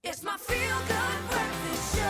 It's my feel-good breakfast show.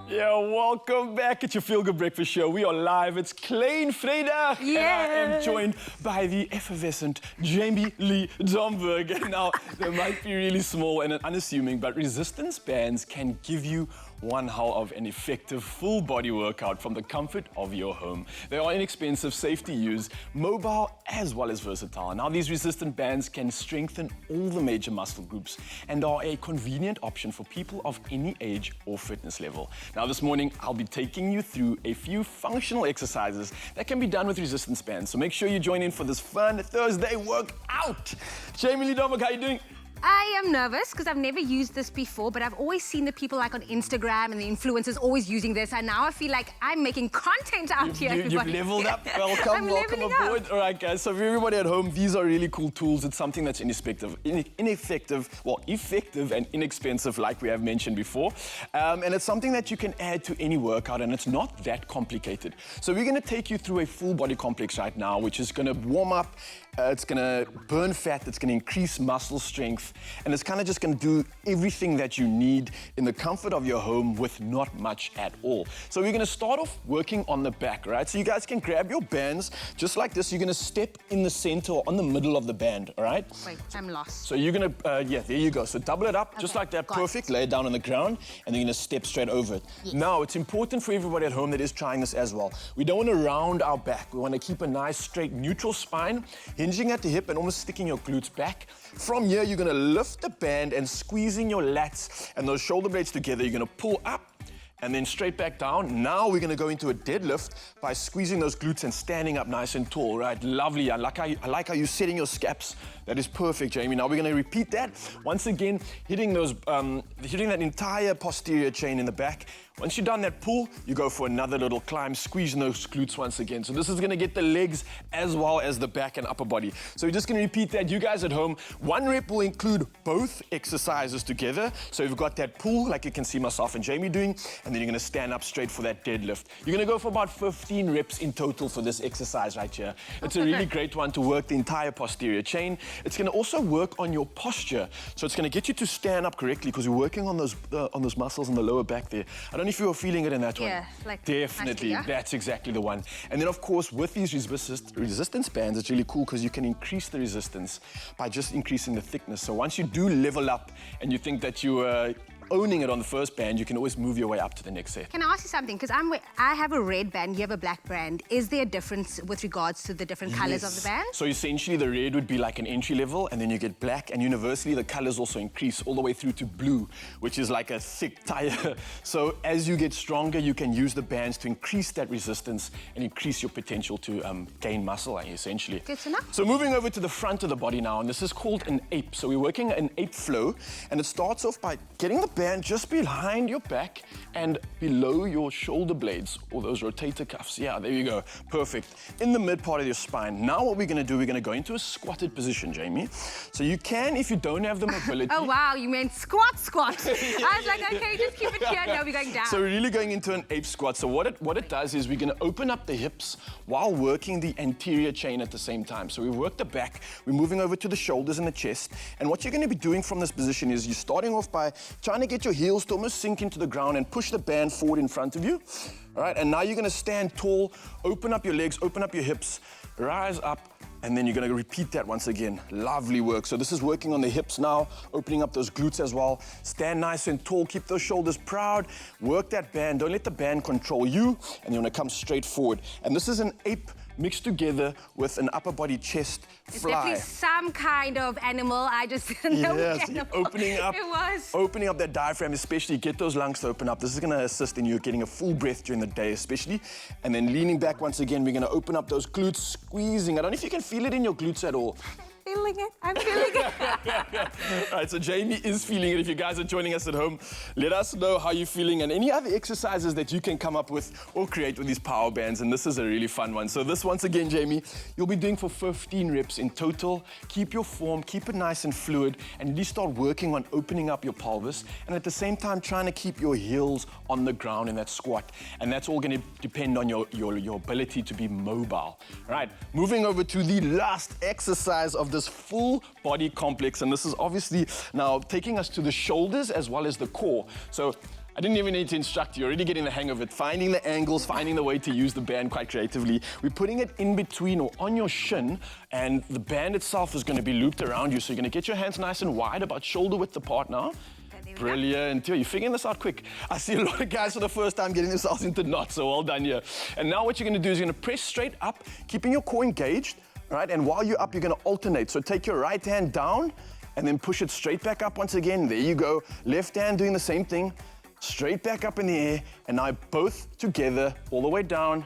Yeah, welcome back at your Feel Good Breakfast Show. We are live. It's Klein Vrydag. And I am joined by the effervescent Jamie Lee Domberg. And now, they might be really small and unassuming, but resistance bands can give you one hell of an effective full body workout from the comfort of your home. They are inexpensive, safe to use, mobile as well as versatile. Now these resistant bands can strengthen all the major muscle groups and are a convenient option for people of any age or fitness level. Now this morning I'll be taking you through a few functional exercises that can be done with resistance bands. So make sure you join in for this fun Thursday workout. Jamie Lee Domberg, how are you doing? I am nervous because I've never used this before, but I've always seen the people like on Instagram and the influencers always using this, and now I feel like I'm making content out here. You've leveled up. Welcome aboard. All right, guys. So for everybody at home, these are really cool tools. It's something that's effective and inexpensive, like we have mentioned before. And it's something that you can add to any workout, and it's not that complicated. So we're going to take you through a full body complex right now, which is going to warm up. It's going to burn fat. It's going to increase muscle strength. And it's kind of just going to do everything that you need in the comfort of your home with not much at all. So we're going to start off working on the back, right? So you guys can grab your bands just like this. You're going to step in the center or on the middle of the band, all right? Wait, I'm lost. So you're going to, yeah, there you go. So double it up, just like that. Perfect. Lay it down on the ground, and then you're going to step straight over it. Yes. Now, it's important for everybody at home that is trying this as well. We don't want to round our back. We want to keep a nice, straight, neutral spine, hinging at the hip and almost sticking your glutes back. From here, you're going to lift the band and squeezing your lats and those shoulder blades together. You're going to pull up and then straight back down. Now we're going to go into a deadlift by squeezing those glutes and standing up nice and tall, right? Lovely. I like how you're setting your scaps. That is perfect, Jamie. Now we're going to repeat that. Once again, hitting that entire posterior chain in the back. Once you've done that pull, you go for another little climb, squeezing those glutes once again. So this is going to get the legs as well as the back and upper body. So we're just going to repeat that. You guys at home, one rep will include both exercises together. So you've got that pull, like you can see myself and Jamie doing, and then you're going to stand up straight for that deadlift. You're going to go for about 15 reps in total for this exercise right here. It's a really great one to work the entire posterior chain. It's going to also work on your posture. So it's going to get you to stand up correctly because we're working on those muscles in the lower back there. I don't know if you were feeling it in that one. Yeah, like definitely, that's exactly the one. And then of course, with these resistance bands, it's really cool because you can increase the resistance by just increasing the thickness. So once you do level up and you think that you are owning it on the first band, you can always move your way up to the next set. Can I ask you something? Because I have a red band, you have a black band. Is there a difference with regards to the different colors of the band? So essentially the red would be like an entry level, and then you get black, and universally the colors also increase all the way through to blue, which is like a thick tire. So as you get stronger, you can use the bands to increase that resistance and increase your potential to gain muscle, essentially. Good to know. So moving over to the front of the body now, and this is called an ape. So we're working an ape flow, and it starts off by getting the band just behind your back and below your shoulder blades, or those rotator cuffs. Yeah, there you go. Perfect. In the mid part of your spine. Now what we're going to do, we're going to go into a squatted position, Jamie. So you can, if you don't have the mobility. Oh, wow, you meant squat. I was like, okay, just keep it here. Now we're going down. So we're really going into an ape squat. So what it does is we're going to open up the hips while working the anterior chain at the same time. So we work the back, we're moving over to the shoulders and the chest. And what you're going to be doing from this position is you're starting off by trying to get your heels to almost sink into the ground and push the band forward in front of you. All right, and now you're going to stand tall, open up your legs, open up your hips, rise up, and then you're going to repeat that once again. Lovely work. So this is working on the hips now, opening up those glutes as well. Stand nice and tall, keep those shoulders proud, work that band, don't let the band control you, and you want to come straight forward. And this is an ape mixed together with an upper body chest fly. It's definitely some kind of animal. I just didn't know which animal opening up, opening up that diaphragm, especially get those lungs to open up. This is going to assist in you getting a full breath during the day, especially. And then leaning back once again, we're going to open up those glutes, squeezing. I don't know if you can feel it in your glutes at all. Feeling it. I'm feeling it. All right, so Jamie is feeling it. If you guys are joining us at home, let us know how you're feeling and any other exercises that you can come up with or create with these power bands. And this is a really fun one. So this, once again, Jamie, you'll be doing for 15 reps in total. Keep your form, keep it nice and fluid, and really start working on opening up your pelvis. And at the same time, trying to keep your heels on the ground in that squat. And that's all going to depend on your ability to be mobile. All right, moving over to the last exercise of the this full body complex, and this is obviously now taking us to the shoulders as well as the core. So I didn't even need to instruct you, you're already getting the hang of it, finding the angles, finding the way to use the band quite creatively. We're putting it in between or on your shin, and the band itself is going to be looped around you, so you're going to get your hands nice and wide, about shoulder width apart now. Brilliant. You're figuring this out quick. I see a lot of guys for the first time getting themselves into knots, so well done here. And now what you're going to do is you're going to press straight up, keeping your core engaged, right? And while you're up, you're going to alternate. So take your right hand down, and then push it straight back up once again. There you go. Left hand doing the same thing. Straight back up in the air, and now both together, all the way down,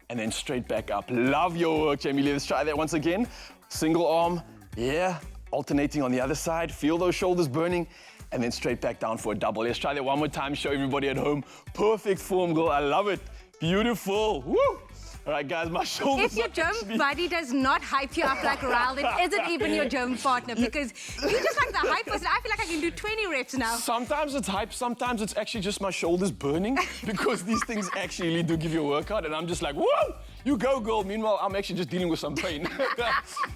and then straight back up. Love your work, Jamie Lee. Let's try that once again. Single arm, yeah, alternating on the other side. Feel those shoulders burning, and then straight back down for a double. Let's try that one more time, show everybody at home. Perfect form, girl, I love it. Beautiful, woo! All right, guys, my shoulders. If your gym buddy does not hype you up like Ryle, then isn't even your gym partner, because you're just like the hype person. I feel like I can do 20 reps now. Sometimes it's hype, sometimes it's actually just my shoulders burning, because these things actually do give you a workout, and I'm just like, whoa, you go, girl. Meanwhile, I'm actually just dealing with some pain.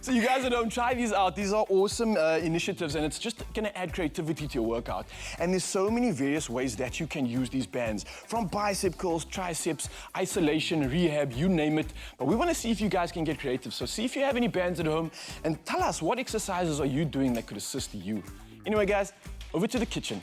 So you guys at home, try these out. These are awesome initiatives, and it's just going to add creativity to your workout. And there's so many various ways that you can use these bands, from bicep curls, triceps, isolation, rehab, you name it. But we want to see if you guys can get creative. So see if you have any bands at home, and tell us what exercises are you doing that could assist you. Anyway, guys, over to the kitchen.